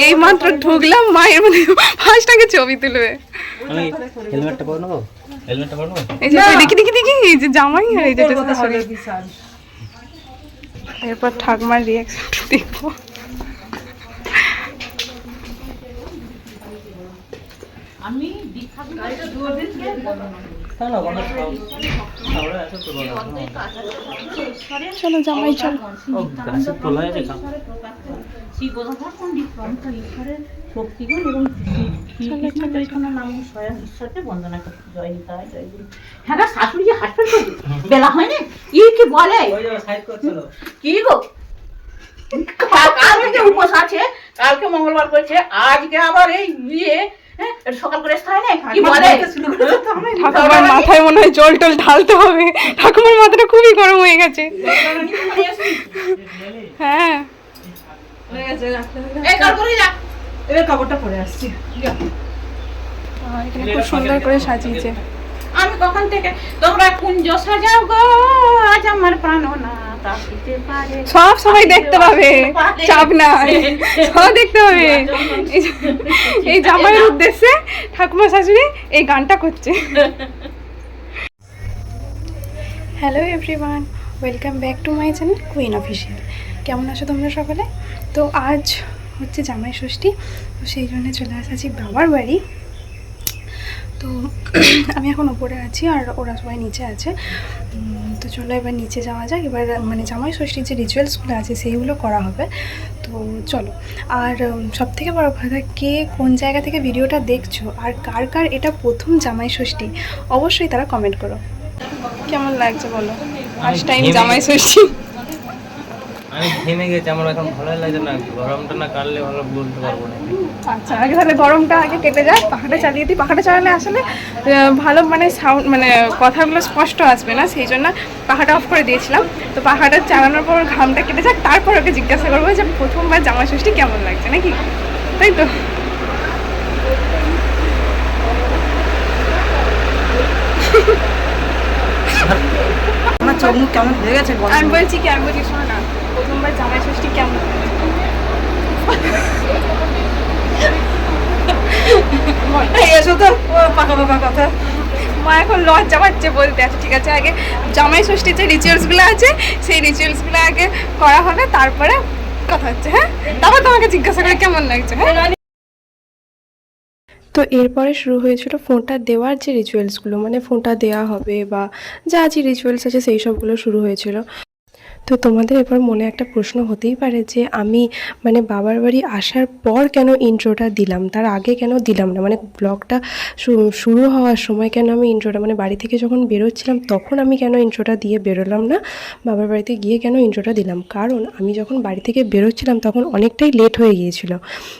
এই মাত্র ঢুকলাম, মায়ের মানে ফার্স্ট আগে ছবি তুলবে। আমি হেলমেটটা পরে নেবো, হেলমেটটা পরে নেবো। এই যে দেখি দেখি দেখি, এই যে জামাই আর এই যে এরপর ঠাকুমার রিয়াকশনটা দেখবো। আমি চলো জামাই চল। শক্তিগুণ এবং ঈশ্বরকে বন্দনা করতে জয় নিতাই জয় গুরু। হ্যাঁ শাশুড়ি যে হাসপাতাল করবে বেলা হয় না, কি বলে কি গো, কালকে উপোস আছে, কালকে মঙ্গলবার করেছে, আজকে আবার এই বিয়ে সকাল করে কি বলে। ঠাকুমার মাথায় মনে হয় জল টল ঢালতে হবে, ঠাকুমার মাথাটা খুবই গরম হয়ে গেছে। হ্যাঁ কাপড়টা পরে আসছি, এখানে খুব সুন্দর করে সাজিয়েছে। আমি কখন থেকে তোমরা কুঞ্জ সাজাও গো, আজ আমার প্রাণনা সব সময় দেখতে পাবে, চাপ নাই, সব দেখতে পাবে। এই জামাইয়ের উদ্দেশ্যে ঠাকুমা শাশুড়ি এই গানটা করছে। Hello everyone, welcome back to my channel queen official. কেমন আছো তোমরা সকলে? তো আজ হচ্ছে জামাই ষষ্ঠী, তো সেই জন্য চলে আসাছি বাবার বাড়ি। তো আমি এখন উপরে আছি আর ওরা সবাই নিচে আছে। তো চলো এবার নিচে যাওয়া যাক। এবার মানে জামাই ষষ্ঠীর যে রিচুয়ালসগুলো আছে সেইগুলো করা হবে। তো চলো। আর সবথেকে বড় কথা, কে কোন জায়গা থেকে ভিডিওটা দেখছো আর কার কার এটা প্রথম জামাই ষষ্ঠী, অবশ্যই তারা কমেন্ট করো। কেমন লাগছে বলো ফার্স্ট টাইম জামাই ষষ্ঠী? আমি থেমে গেছি, আমার এখন ভালোই লাগছে না, গরমটা না কাটলে ভালো বলতে পারবো না। আচ্ছা আগে তাহলে গরমটা আগে কেটে যায়, পাখাটা চালিয়ে দিই। পাখাটা চালালে আসলে ভালো মানে সাউন্ড মানে কথাগুলো স্পষ্ট আসবে না, সেই জন্য পাখাটা অফ করে দিয়েছিলাম। তো পাখাটা চালানোর পর ঘামটা কেটে যাক, তারপর ওকে জিজ্ঞাসা করবো যে প্রথমবার জামাই ষষ্ঠী কেমন লাগছে, নাকি? তাই তো। আমার চোখ মুখ কেমন হয়ে গেছে। আমি বলছি শোনো না, প্রথমবার জামাই ষষ্ঠী কেমন এসো তো পাকা পাকা কথা। মা এখন লজ্জা পাচ্ছে বলতে। আচ্ছা ঠিক আছে, আগে জামাই ষষ্ঠীর যে রিচুয়ালসগুলো আছে সেই রিচুয়ালসগুলো আগে করা হবে, তারপরে কথা হচ্ছে। হ্যাঁ, তারপর তোমাকে জিজ্ঞাসা করে কেমন লাগছে। হ্যাঁ। তো এরপরে শুরু হয়েছিল ফোঁটা দেওয়ার যে রিচুয়ালসগুলো, মানে ফোঁটা দেওয়া হবে বা যা যে রিচুয়ালস আছে সেই সবগুলো শুরু হয়েছিল। তো তোমাদের এবার মনে একটা প্রশ্ন হতেই পারে যে আমি মানে বাবার বাড়ি আসার পর কেন ইন্ট্রোটা দিলাম, তার আগে কেন দিলাম না, মানে ব্লগটা শুরু হওয়ার সময় কেন আমি ইন্ট্রোটা মানে বাড়ি থেকে যখন বেরোচ্ছিলাম তখন আমি কেন ইন্ট্রোটা দিয়ে বেরোলাম না, বাবার বাড়িতে গিয়ে কেন ইন্ট্রোটা দিলাম। কারণ আমি যখন বাড়ি থেকে বেরোচ্ছিলাম তখন অনেকটাই লেট হয়ে গিয়েছিল,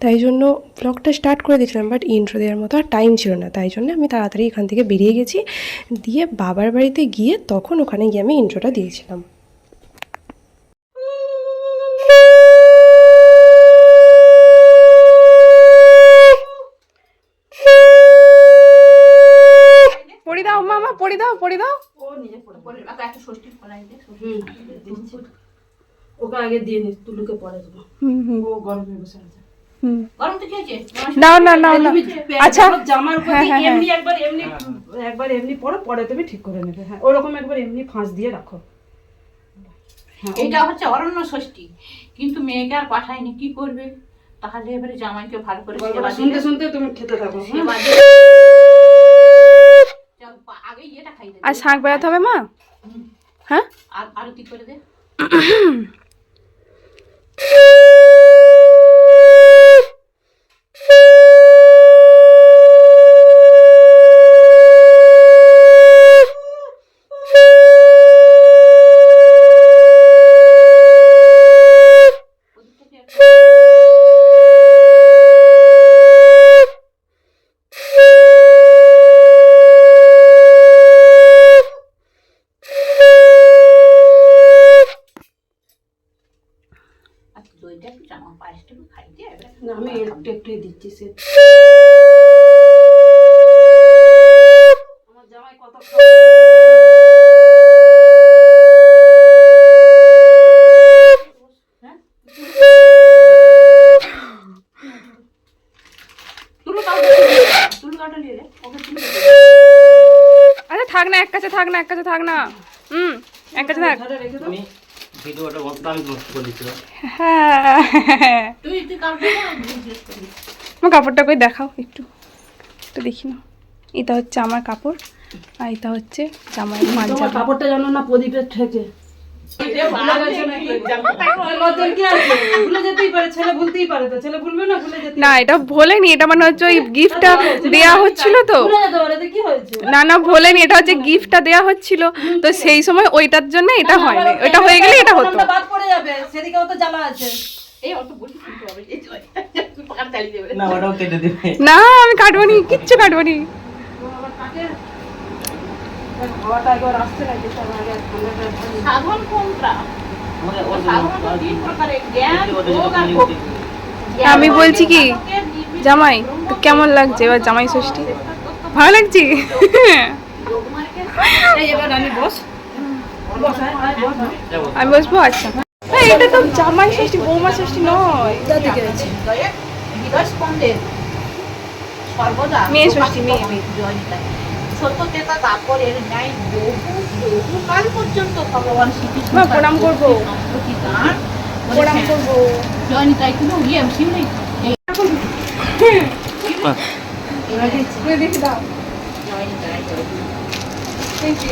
তাই জন্য ব্লগটা স্টার্ট করে দিয়েছিলাম, বাট ইন্ট্রো দেওয়ার মতো আর টাইম ছিল না, তাই জন্য আমি তাড়াতাড়ি এখান থেকে বেরিয়ে গেছি। দিয়ে বাবার বাড়িতে গিয়ে তখন ওখানে গিয়ে আমি ইন্ট্রোটা দিয়েছিলাম। পড়ি দাও মামা, পড়ি দাও, পড়ি দাও। ও নিজে পড়ে একটা ষষ্ঠী ফলাই দে। ওকে আগে দিয়ে নি, তুলুকে পরে দেবো। ও গরমে বসে আছে। গরম তো খেয়েছে নাও না নাও না। আচ্ছা জামার উপর এমনি একবার এমনি পরো, পরে তুমি ঠিক করে নেবে। হ্যাঁ ওরকম একবার এমনি ফাঁস দিয়ে রাখো। এটা হচ্ছে অরণ্য ষষ্ঠী, কিন্তু মেয়েকে আর পাঠায়নি, কি করবে? তাহলে এবারে জামাইকে ভালো করে শুনতে শুনতে তুমি খেতে থাকো। আগে ইয়েটা খাই দে। আর শাক বেড়াতে হবে মা? হ্যাঁ আর আরতি করে দে। আমি একটু একটু দিচ্ছি সে। আমার জামাই কত আরে থাক না, এক কাছে থাক না, এক কাছে থাক না। এক কাছে থাক। তুমি ভিডিওটা বন্ধ আমি নষ্ট করে দিচ্ছি। হ্যাঁ, তুই কাউকে জিজ্ঞেস করিস। আমার কাপড়টা কই দেখাও একটু, একটু দেখি না। এটা হচ্ছে আমার কাপড় আর এটা হচ্ছে জামাইয়ের তোমার পাঞ্জাবি। কাপড়টা জানো না প্রদীপের ঠেকে ভুলে যেতেই পারে, ছেলে ভুলতেই পারে, তো ছেলে ভুলবে না, ভুলে যেতে না এটা ভোলেনি, এটা মানে হচ্ছে ওই গিফটটা দেয়া হচ্ছিল তো। ভুলে যেতে পারে, তো কি হয়েছে? না না ভোলেনি, এটা হচ্ছে গিফটটা দেয়া হচ্ছিল তো সেই সময় ওইটার জন্য এটা হয়নি, ওইটা হয়ে গেলে এটা হতো। বাদ পড়ে যাবে, সেদিকেও তো জ্বালা আছে। এই অত বলি শুনতে হবে, এই তো পাকার চালিয়ে দেবে না ওটাও কেটে দিবে। না আমি কাটবো নি, কিচ্ছু কাটবো নি। আবার কাটে হাওয়াটা একবার আসছে না, যেটা আগে ঠান্ডাটা সাধন কোনটা? সাধন তো তিন প্রকারের, জ্ঞান, যোগ আর ভক্তি। আমি বলছি কি জামাই তো কেমন লাগছে এবার জামাই ষষ্ঠী? ভালো লাগছে? এই এবার রানী বস বস, আয় বস। আমি বসবো? আচ্ছা হ্যাঁ, এটা তো জামাই ষষ্ঠী, বৌমা ষষ্ঠী নয়। বিকাশ পণ্ডিত সর্বদা মেয়ে ষষ্ঠী, মেয়ে। সত্যতেতা তাৎপর্যের ন্যায় বহুকাল পর্যন্ত ভগবান শ্রীকৃষ্ণ মা, প্রণাম করবো। সম্প্রতি গান প্রণাম করবো। জয়নিতাই কিন্তু ইয়ে শিবলি দেখি দাও। জয়নিতাই দেখি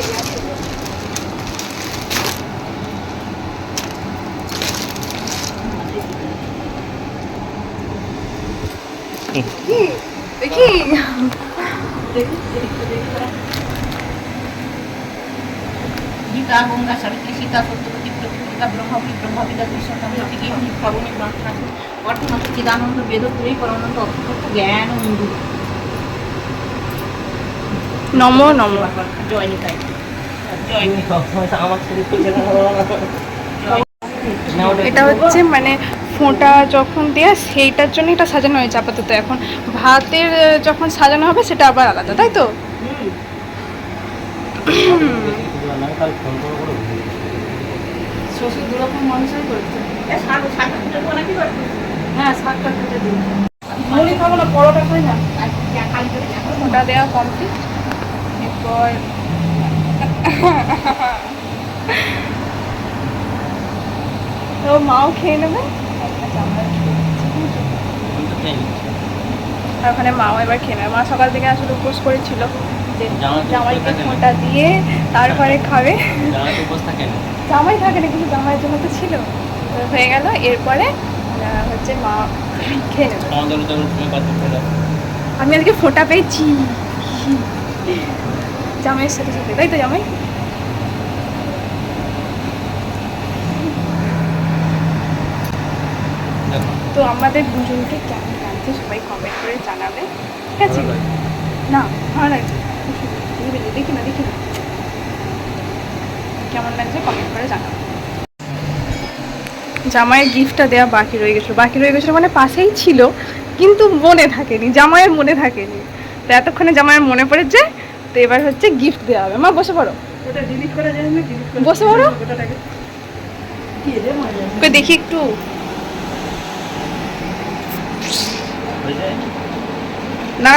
গীতা গঙ্গা সাবিত্রী সীতা সত্যবতী প্রতিপদিকা ব্রহ্মবী ব্রহ্মবিদা কৃষ্ণকামিনী ফরণী ব্রহ্মাসী অর্থনাথ চিদানন্দ বেদপুরী পরমানন্দ অর্থতত্ত্ব জ্ঞান ও ইন্দু নমো নমো। জয়নিতাই তুমি সবসময় তো আমার শরীর থেকে না ওটা এটা হচ্ছে মানে ফোঁটা যখন দেয়া সেইটার জন্য এটা সাজানো হয়েছে আপাতত। এখন ভাতের যখন সাজানো হবে সেটা আবার আলাদা, তাই তো? না কাল ফোন করে করে ভুলে গেছি। শ্বশুর দুরকম মানুষই করছে শাকটা কুটে দেবো নাকি হ্যাঁ শাকটা কুটে দিই মুড়ি খাবো না, পরোটা খাই না খালি করে ফোঁটা দেওয়া কমপ্লিট। এরপর তো মাও খেয়ে নেবে আমি তো খেয়ে নিচ্ছি। আর ওখানে মাও এবার খেয়ে নেবে। মা সকাল থেকে আসলে উপোস করেছিল যে জামাই তো জামাইকে থাকে না। ফোঁটা দিয়ে তারপরে খাবে। জামাই তো উপোস থাকে না। জামাই থাকে না কিন্তু জামাইয়ের জন্য তো ছিল, তো হয়ে গেল। এরপরে হচ্ছে মা খেয়ে নেবে। আমাদের তো তুমি বাদ দিতে আমি আজকে ফোঁটা পেয়েছি জামাইয়ের সাথে সাথে, তাই তো জামাই? তো আমাদের দুজনকে কেমন লাগছে সবাই কমেন্ট করে জানাবে, ঠিক আছে? না ভালো লাগছে, দেখি না দেখি না কেমন লাগছে কমেন্ট করে জানাবে। জামাইয়ের গিফটটা দেওয়া বাকি রয়ে গেছিলো মানে পাশেই ছিল কিন্তু মনে থাকেনি, জামাইয়ের মনে থাকেনি। তো এতক্ষণে জামাইয়ের মনে পড়েছে, তো এবার হচ্ছে গিফট দেওয়া হবে। মা বসে পড়ো, ওটা ডিলিট করে যায় না, ডিলিট করে বসে পড়ো। ওটাকে কি রে মজা ওকে দেখি একটু। না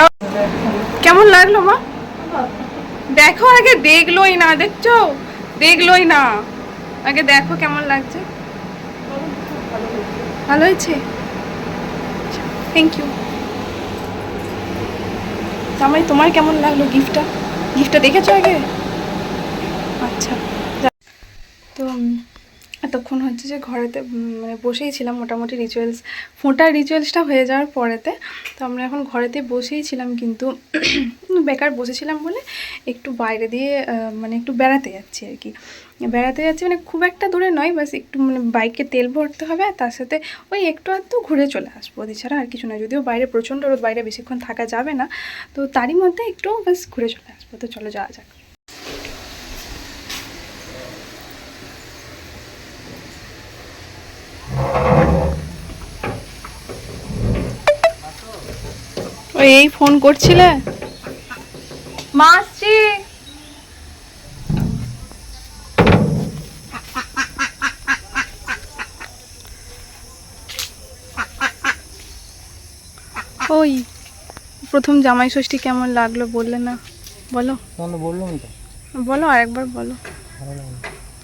কেমন লাগলো মা? দেখো আগে, দেখলোই না, দেখছো? দেখলোই না, আগে দেখো কেমন লাগছে। ভালো হয়েছে, থ্যাংক ইউ। জামাই তোমার কেমন লাগলো গিফটটা? গিফটটা দেখেছো আগে? আচ্ছা তো এতক্ষণ হচ্ছে যে ঘরেতে মানে বসেই ছিলাম মোটামুটি রিচুয়ালস, ফোঁটার রিচুয়ালসটা হয়ে যাওয়ার পরেতে। তো আমরা এখন ঘরেতে বসেই ছিলাম কিন্তু বেকার বসেছিলাম বলে একটু বাইরে দিয়ে মানে একটু বেড়াতে যাচ্ছি আর কি। বেড়াতে যাচ্ছি মানে খুব একটা দূরে নয়, বাস একটু মানে বাইকে তেল ভরতে হবে আর তার সাথে ওই একটু আধটু ঘুরে চলে আসবো, এছাড়া আর কিছু না। যদিও বাইরে প্রচণ্ড রোদ, বাইরে বেশিক্ষণ থাকা যাবে না, তো তারই মধ্যে একটু বাস ঘুরে চলে আসবো। তো চলো যাওয়া যাক। ওই এই ফোন করছিলে? মা আসছি। ওই প্রথম জামাই ষষ্ঠী কেমন লাগলো বললে না, বলো তাহলে বললাম তো বলো আরেকবার বলো। ভালো লাগে,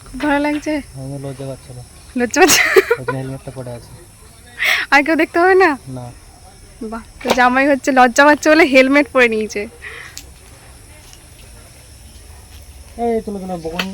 খুব ভালো লাগছে। আমি লজ্জা পাচ্ছিল, লজ্জা পাচ্ছে? হেলমেটটা পড়ে আছে। আর কেউ দেখতে হবে না? না বাহ, তো জামাই হচ্ছে লজ্জা পাচ্ছে বলে হেলমেট পরে নিয়েছে। এই তুলো তুলো বকুন।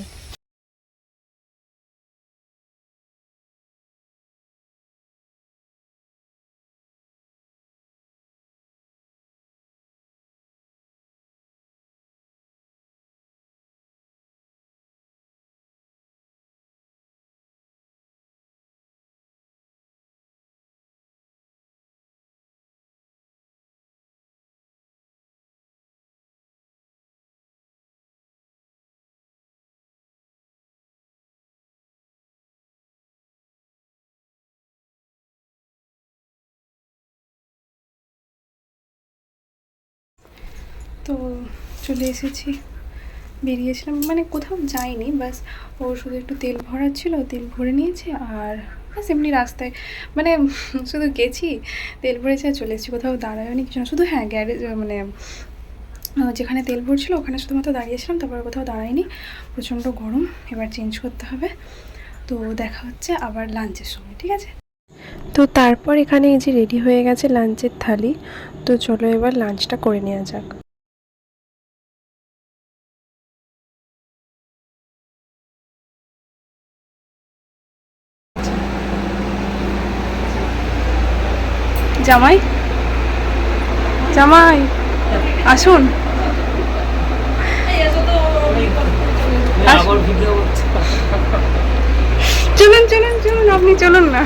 তো চলে এসেছি, বেরিয়েছিলাম মানে কোথাও যাইনি, বাস ও শুধু একটু তেল ভরার ছিল, তেল ভরে নিয়েছে আর বাস এমনি রাস্তায় মানে শুধু গেছি, তেল ভরেছে আর চলে এসেছি, কোথাও দাঁড়ায়নি কিছু না, শুধু হ্যাঁ গ্যারেজ মানে যেখানে তেল ভরছিল ওখানে শুধুমাত্র দাঁড়িয়েছিলাম, তারপর কোথাও দাঁড়াইনি। প্রচণ্ড গরম, এবার চেঞ্জ করতে হবে। তো দেখা হচ্ছে আবার লাঞ্চের সময়, ঠিক আছে? তো তারপর এখানে এই যে রেডি হয়ে গেছে লাঞ্চের থালি। তো চলো এবার লাঞ্চটা করে নেওয়া যাক। জামাই জামাই আসুন। আবার ভিডিও করছে। চলুন চলুন চলুন, আপনি চলুন না।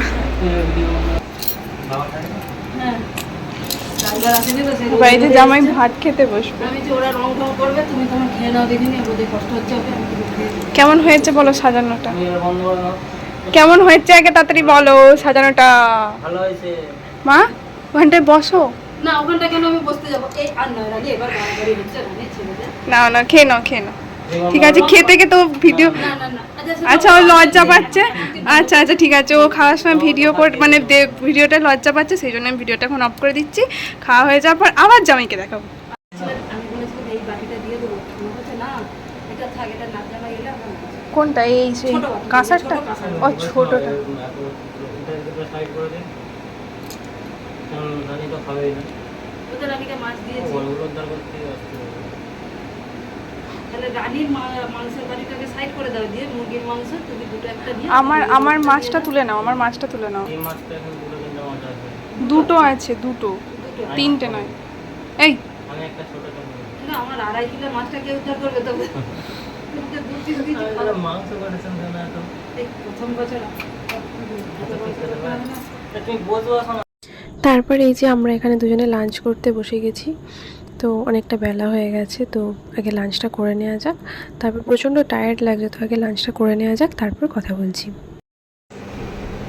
হ্যাঁ ড্রাইভার আসেনি তো সেই বাড়িতে জামাই ভাত খেতে বসবে। আমি যে ওরা রং ঢং করবে, তুমি তোমার খেয়ে নাও, দেখিনি বোধহয় কষ্ট হচ্ছে ওকে, আমি তুমি খেয়ে নাও। কেমন হয়েছে বলো সাজানোটা? তুমি এবার বন্ধ করে দাও। কেমন হয়েছে আগে তাড়াতাড়ি বলো সাজানোটা। ভালো হয়েছে। মা ওখানটায় বসো। না ওখানটা কেন আমি বসতে যাবো? এই আর নয় রানী, এবার বাড়াবাড়ি হচ্ছে রানী, ছেলেদের। না না খেয়ে নাও খেয়ে নাও। ঠিক আছে খেতে খেতে ও ভিডিও, না না না আচ্ছা ও লজ্জা পাচ্ছে। আচ্ছা আচ্ছা ঠিক আছে, ও খাওয়ার সময় ভিডিও করে মানে ভিডিওটা লজ্জা পাচ্ছে, সেই জন্য আমি ভিডিওটা এখন অফ করে দিচ্ছি। খাওয়া হয়ে যাওয়ার পর আবার জামাইকে দেখাবো। আমি বলেছিলাম এই বাটিটা দিয়ে দেবো, মনে হচ্ছে না এটা থাক, এটা না জামা এলে আমার না। কোনটা? এই সেই ছোট বাটি, কাঁসারটা? ছোট কাঁসার। ও ছোটটা। সাইড করে দিন, কারণ রানী তো খাবেই না। ওদের রানীকে মাছ দিয়েছি, ওগুলোর দরকার করতে আসতে হবে। তাহলে রানীর মাংসের বাটিটাকে সাইড করে দাও, দিয়ে মুরগির মাংস তুমি দুটো একটা নিয়ে আমার মাছটা তুলে নাও, আমার মাছটা তুলে নাও। এই মাছটা এখন দুটো তিনটা মাছ আছে। দুটো আছে, দুটো, তিনটে নয়। এই আমি একটা ছোট না আমার 2.5 কিলো মাছটা কে উদ্ধার করবে তবে? দু পিস দিয়েছি খাবো। মাংস করেছেন কেন এত? এই প্রথম বছর তুমি বসো এখন। তারপর এই যে আমরা এখানে দুজনে লাঞ্চ করতে বসে গেছি। তো অনেকটা বেলা হয়ে গেছে, তো আগে লাঞ্চটা করে নেওয়া যাক। তারপর প্রচণ্ড টায়ার্ড লাগছে, তো আগে লাঞ্চটা করে নেওয়া যাক, তারপর কথা বলছি।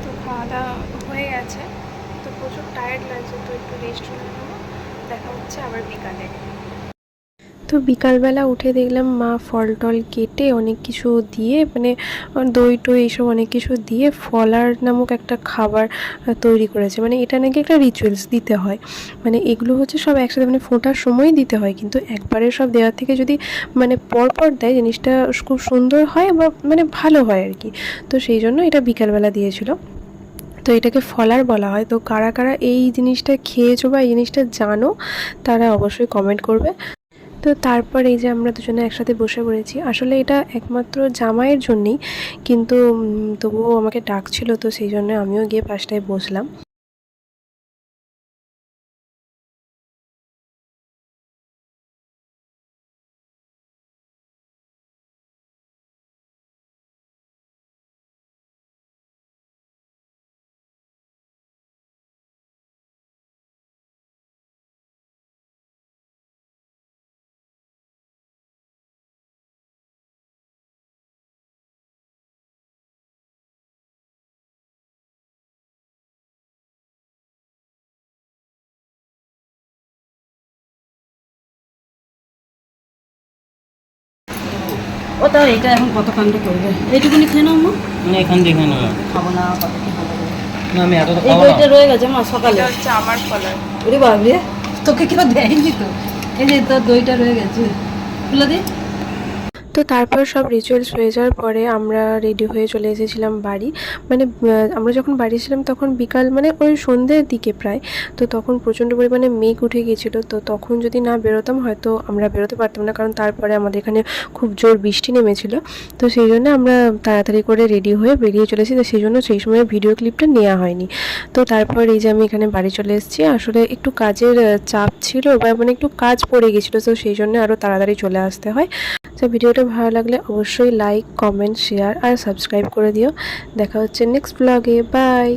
তো খাওয়া দাওয়া হয়ে গেছে, তো প্রচুর টায়ার্ড লাগছে, তো একটু রেস্ট করে নেবো। দেখা হচ্ছে আবার বিকালে। তো বিকালবেলা উঠে দেখলাম মা ফল টল কেটে অনেক কিছু দিয়ে মানে দই টই এইসব অনেক কিছু দিয়ে ফলার নামক একটা খাবার তৈরি করেছে। মানে এটা নাকি একটা রিচুয়ালস দিতে হয়, মানে এগুলো হচ্ছে সব একসাথে মানে ফোটার সময়ই দিতে হয়, কিন্তু একবারে সব দেওয়ার থেকে যদি মানে পরপর দেয় জিনিসটা খুব সুন্দর হয় বা মানে ভালো হয় আর কি। তো সেই জন্য এটা বিকালবেলা দিয়েছিল। তো এটাকে ফলার বলা হয়। তো কারা কারা এই জিনিসটা খেয়েছো বা এই জিনিসটা জানো তারা অবশ্যই কমেন্ট করবে। তো তারপর এই যে আমরা দুজনে একসাথে বসে পড়েছি। আসলে এটা একমাত্র জামাইয়ের জন্যেই, কিন্তু তবুও আমাকে ডাকছিল, তো সেই জন্য আমিও গিয়ে পাশটায় বসলাম। ও তাও এটা এখন কত কাণ্ড করবে, এইটুকুনি খেয়ে নাও মা। না এখান থেকে কেন? খাবো না, কত কি ভালো করে। না আমি এত তো এই খাবো বইটা না। রয়ে গেছে মা সকালে। এটা হচ্ছে আমার ফলার। ওরে বাবরে, তোকে কেউ দেয়নি তো, এই যে তোর দইটা রয়ে গেছে, খুলে দে। তো তারপর সব রিচুয়ালস হয়ে যাওয়ার পরে আমরা রেডি হয়ে চলে এসেছিলাম বাড়ি। মানে আমরা যখন বাড়ি ছিলাম তখন বিকাল মানে ওই সন্ধ্যের দিকে প্রায়। তো তখন প্রচণ্ড পরিমাণে মেঘ উঠে গিয়েছিলো, তো তখন যদি না বেরোতাম হয়তো আমরা বেরোতে পারতাম না, কারণ তারপরে আমাদের এখানে খুব জোর বৃষ্টি নেমেছিল। তো সেই জন্য আমরা তাড়াতাড়ি করে রেডি হয়ে বেরিয়ে চলেছি, তো সেই জন্য সেই সময় ভিডিও ক্লিপটা নেওয়া হয়নি। তো তারপর এই যে আমি এখানে বাড়ি চলে এসেছি, আসলে একটু কাজের চাপ ছিল বা মানে একটু কাজ পড়ে গেছিলো, তো সেই জন্য আরও তাড়াতাড়ি চলে আসতে হয়। তো ভিডিওটা ভালো লাগলে অবশ্যই লাইক, কমেন্ট, শেয়ার আর সাবস্ক্রাইব করে দিও। দেখা হচ্ছে নেক্সট ব্লগে। বাই।